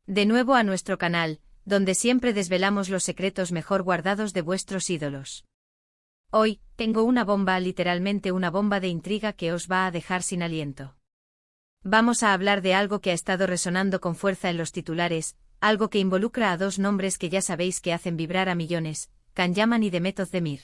De nuevo a nuestro canal, donde siempre desvelamos los secretos mejor guardados de vuestros ídolos. Hoy, tengo una bomba, literalmente una bomba de intriga que os va a dejar sin aliento. Vamos a hablar de algo que ha estado resonando con fuerza en los titulares, algo que involucra a dos nombres que ya sabéis que hacen vibrar a millones, Can Yaman y Demet Özdemir.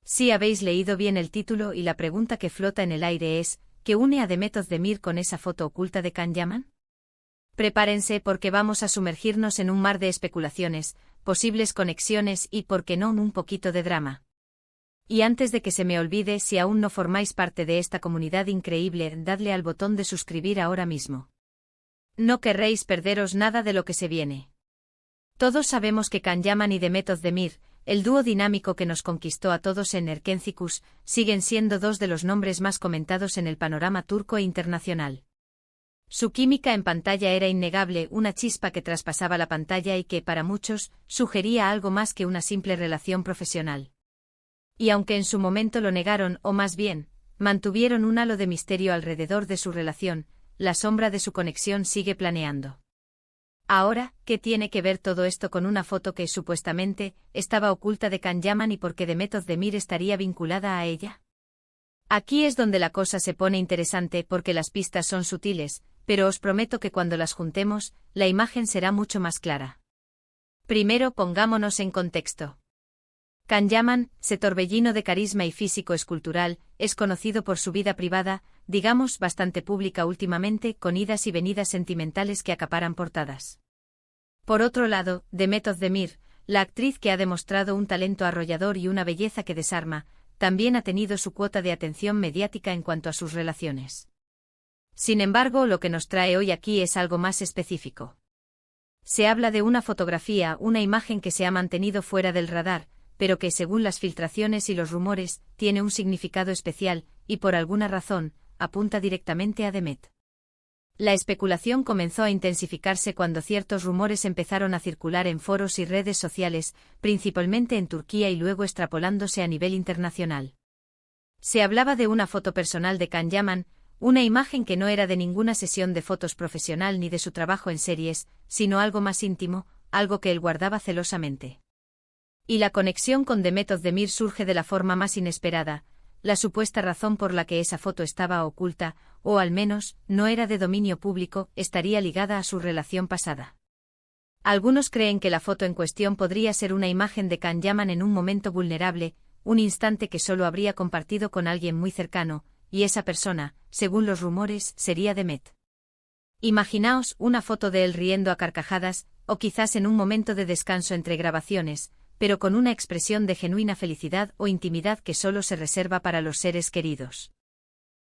Sí, habéis leído bien el título y la pregunta que flota en el aire es, ¿qué une a Demet Özdemir con esa foto oculta de Can Yaman? Prepárense porque vamos a sumergirnos en un mar de especulaciones, posibles conexiones y, por qué no, un poquito de drama. Y antes de que se me olvide, si aún no formáis parte de esta comunidad increíble, dadle al botón de suscribir ahora mismo. No querréis perderos nada de lo que se viene. Todos sabemos que Can Yaman y Demet Özdemir, el dúo dinámico que nos conquistó a todos en Erkencikus, siguen siendo dos de los nombres más comentados en el panorama turco e internacional. Su química en pantalla era innegable, una chispa que traspasaba la pantalla y que, para muchos, sugería algo más que una simple relación profesional. Y aunque en su momento lo negaron, o más bien, mantuvieron un halo de misterio alrededor de su relación, la sombra de su conexión sigue planeando. Ahora, ¿qué tiene que ver todo esto con una foto que, supuestamente, estaba oculta de Can Yaman y por qué Demet Özdemir estaría vinculada a ella? Aquí es donde la cosa se pone interesante porque las pistas son sutiles, pero os prometo que cuando las juntemos, la imagen será mucho más clara. Primero pongámonos en contexto. Can Yaman, ese torbellino de carisma y físico escultural, es conocido por su vida privada, digamos bastante pública últimamente, con idas y venidas sentimentales que acaparan portadas. Por otro lado, Demet Özdemir, la actriz que ha demostrado un talento arrollador y una belleza que desarma, también ha tenido su cuota de atención mediática en cuanto a sus relaciones. Sin embargo, lo que nos trae hoy aquí es algo más específico. Se habla de una fotografía, una imagen que se ha mantenido fuera del radar, pero que según las filtraciones y los rumores, tiene un significado especial, y por alguna razón, apunta directamente a Demet. La especulación comenzó a intensificarse cuando ciertos rumores empezaron a circular en foros y redes sociales, principalmente en Turquía y luego extrapolándose a nivel internacional. Se hablaba de una foto personal de Can Yaman, una imagen que no era de ninguna sesión de fotos profesional ni de su trabajo en series, sino algo más íntimo, algo que él guardaba celosamente. Y la conexión con Demet Özdemir surge de la forma más inesperada, la supuesta razón por la que esa foto estaba oculta, o al menos, no era de dominio público, estaría ligada a su relación pasada. Algunos creen que la foto en cuestión podría ser una imagen de Can Yaman en un momento vulnerable, un instante que solo habría compartido con alguien muy cercano, y esa persona, según los rumores, sería Demet. Imaginaos una foto de él riendo a carcajadas, o quizás en un momento de descanso entre grabaciones, pero con una expresión de genuina felicidad o intimidad que solo se reserva para los seres queridos.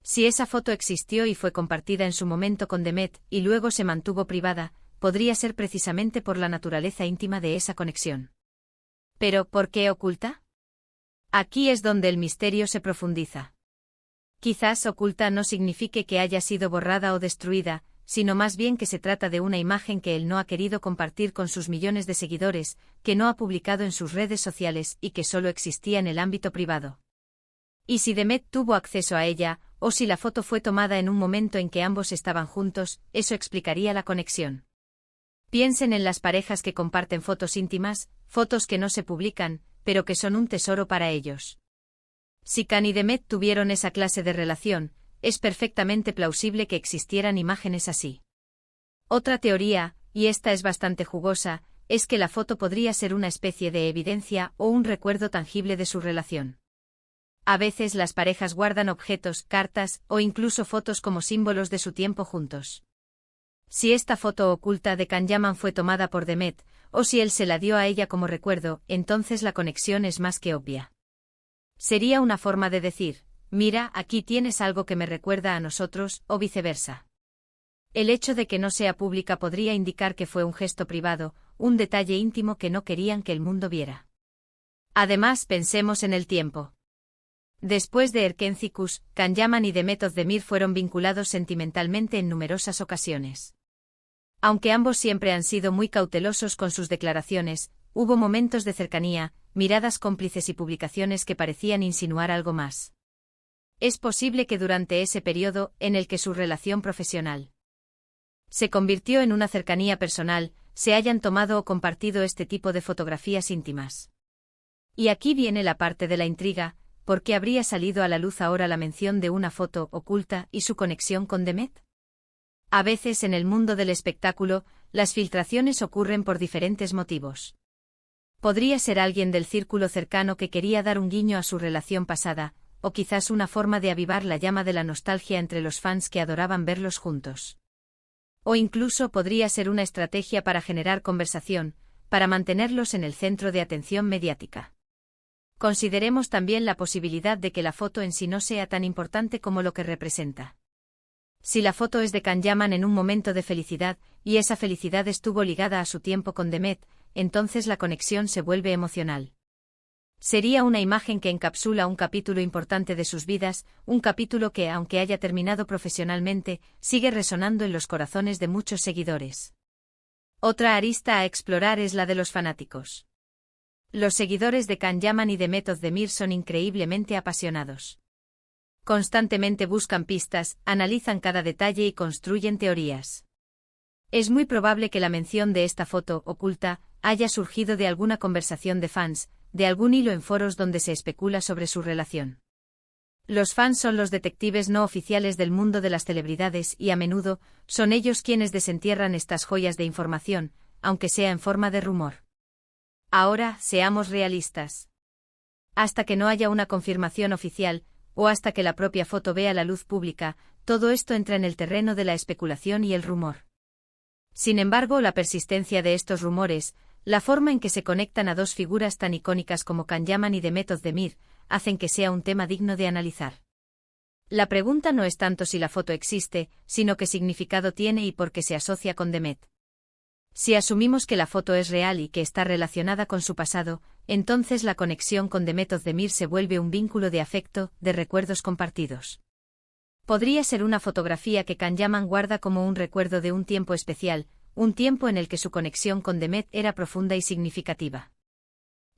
Si esa foto existió y fue compartida en su momento con Demet, y luego se mantuvo privada, podría ser precisamente por la naturaleza íntima de esa conexión. Pero, ¿por qué oculta? Aquí es donde el misterio se profundiza. Quizás oculta no signifique que haya sido borrada o destruida, sino más bien que se trata de una imagen que él no ha querido compartir con sus millones de seguidores, que no ha publicado en sus redes sociales y que solo existía en el ámbito privado. Y si Demet tuvo acceso a ella, o si la foto fue tomada en un momento en que ambos estaban juntos, eso explicaría la conexión. Piensen en las parejas que comparten fotos íntimas, fotos que no se publican, pero que son un tesoro para ellos. Si Can y Demet tuvieron esa clase de relación, es perfectamente plausible que existieran imágenes así. Otra teoría, y esta es bastante jugosa, es que la foto podría ser una especie de evidencia o un recuerdo tangible de su relación. A veces las parejas guardan objetos, cartas o incluso fotos como símbolos de su tiempo juntos. Si esta foto oculta de Can Yaman fue tomada por Demet, o si él se la dio a ella como recuerdo, entonces la conexión es más que obvia. Sería una forma de decir, mira, aquí tienes algo que me recuerda a nosotros, o viceversa. El hecho de que no sea pública podría indicar que fue un gesto privado, un detalle íntimo que no querían que el mundo viera. Además, pensemos en el tiempo. Después de Erkencikus, Can Yaman y Demet Özdemir fueron vinculados sentimentalmente en numerosas ocasiones. Aunque ambos siempre han sido muy cautelosos con sus declaraciones, hubo momentos de cercanía, miradas cómplices y publicaciones que parecían insinuar algo más. Es posible que durante ese periodo, en el que su relación profesional Se convirtió en una cercanía personal, se hayan tomado o compartido este tipo de fotografías íntimas. Y aquí viene la parte de la intriga, ¿por qué habría salido a la luz ahora la mención de una foto oculta y su conexión con Demet? A veces en el mundo del espectáculo, las filtraciones ocurren por diferentes motivos. Podría ser alguien del círculo cercano que quería dar un guiño a su relación pasada, o quizás una forma de avivar la llama de la nostalgia entre los fans que adoraban verlos juntos. O incluso podría ser una estrategia para generar conversación, para mantenerlos en el centro de atención mediática. Consideremos también la posibilidad de que la foto en sí no sea tan importante como lo que representa. Si la foto es de Can Yaman en un momento de felicidad, y esa felicidad estuvo ligada a su tiempo con Demet, entonces la conexión se vuelve emocional. Sería una imagen que encapsula un capítulo importante de sus vidas, un capítulo que, aunque haya terminado profesionalmente, sigue resonando en los corazones de muchos seguidores. Otra arista a explorar es la de los fanáticos. Los seguidores de Can Yaman y Demet Özdemir son increíblemente apasionados. Constantemente buscan pistas, analizan cada detalle y construyen teorías. Es muy probable que la mención de esta foto oculta haya surgido de alguna conversación de fans, de algún hilo en foros donde se especula sobre su relación. Los fans son los detectives no oficiales del mundo de las celebridades y a menudo son ellos quienes desentierran estas joyas de información, aunque sea en forma de rumor. Ahora, seamos realistas. Hasta que no haya una confirmación oficial, o hasta que la propia foto vea la luz pública, todo esto entra en el terreno de la especulación y el rumor. Sin embargo, la persistencia de estos rumores, la forma en que se conectan a dos figuras tan icónicas como Can Yaman y Demet Özdemir, hacen que sea un tema digno de analizar. La pregunta no es tanto si la foto existe, sino qué significado tiene y por qué se asocia con Demet. Si asumimos que la foto es real y que está relacionada con su pasado, entonces la conexión con Demet Özdemir se vuelve un vínculo de afecto, de recuerdos compartidos. Podría ser una fotografía que Can Yaman guarda como un recuerdo de un tiempo especial, un tiempo en el que su conexión con Demet era profunda y significativa.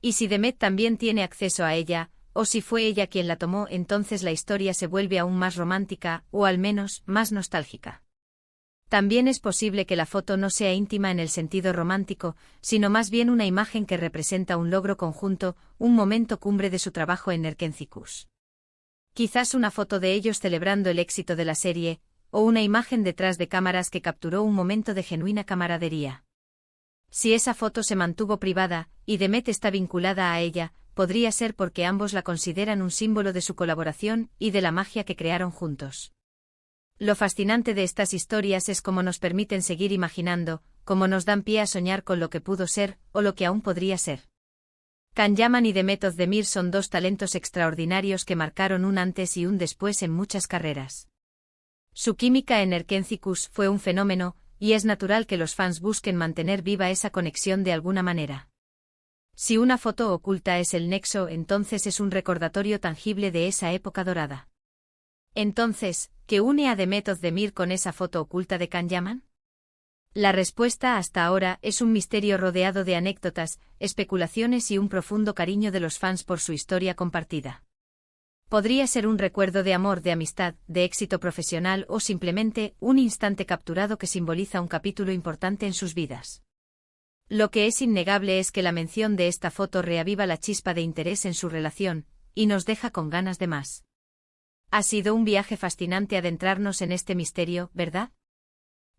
Y si Demet también tiene acceso a ella, o si fue ella quien la tomó, entonces la historia se vuelve aún más romántica, o al menos, más nostálgica. También es posible que la foto no sea íntima en el sentido romántico, sino más bien una imagen que representa un logro conjunto, un momento cumbre de su trabajo en Nerkencicus. Quizás una foto de ellos celebrando el éxito de la serie, o una imagen detrás de cámaras que capturó un momento de genuina camaradería. Si esa foto se mantuvo privada, y Demet está vinculada a ella, podría ser porque ambos la consideran un símbolo de su colaboración y de la magia que crearon juntos. Lo fascinante de estas historias es cómo nos permiten seguir imaginando, cómo nos dan pie a soñar con lo que pudo ser, o lo que aún podría ser. Can Yaman y Demet Özdemir son dos talentos extraordinarios que marcaron un antes y un después en muchas carreras. Su química en Nerkencicus fue un fenómeno, y es natural que los fans busquen mantener viva esa conexión de alguna manera. Si una foto oculta es el nexo, entonces es un recordatorio tangible de esa época dorada. Entonces, ¿qué une a Demet Özdemir con esa foto oculta de Can Yaman? La respuesta hasta ahora es un misterio rodeado de anécdotas, especulaciones y un profundo cariño de los fans por su historia compartida. Podría ser un recuerdo de amor, de amistad, de éxito profesional o simplemente un instante capturado que simboliza un capítulo importante en sus vidas. Lo que es innegable es que la mención de esta foto reaviva la chispa de interés en su relación, y nos deja con ganas de más. Ha sido un viaje fascinante adentrarnos en este misterio, ¿verdad?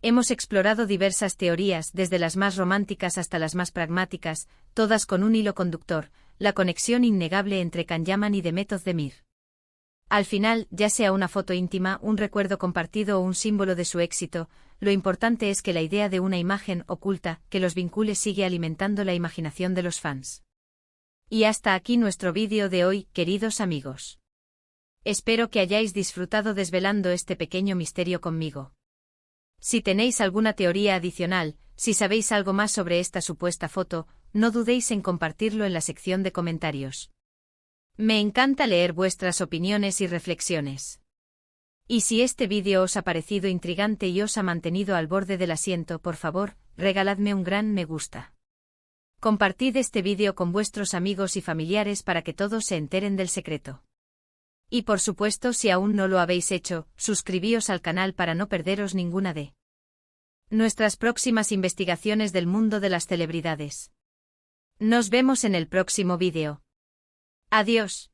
Hemos explorado diversas teorías, desde las más románticas hasta las más pragmáticas, todas con un hilo conductor, la conexión innegable entre Can Yaman y Demet Özdemir. Al final, ya sea una foto íntima, un recuerdo compartido o un símbolo de su éxito, lo importante es que la idea de una imagen oculta que los vincule sigue alimentando la imaginación de los fans. Y hasta aquí nuestro vídeo de hoy, queridos amigos. Espero que hayáis disfrutado desvelando este pequeño misterio conmigo. Si tenéis alguna teoría adicional, si sabéis algo más sobre esta supuesta foto, no dudéis en compartirlo en la sección de comentarios. Me encanta leer vuestras opiniones y reflexiones. Y si este vídeo os ha parecido intrigante y os ha mantenido al borde del asiento, por favor, regaladme un gran me gusta. Compartid este vídeo con vuestros amigos y familiares para que todos se enteren del secreto. Y por supuesto, si aún no lo habéis hecho, suscribíos al canal para no perderos ninguna de nuestras próximas investigaciones del mundo de las celebridades. Nos vemos en el próximo vídeo. Adiós.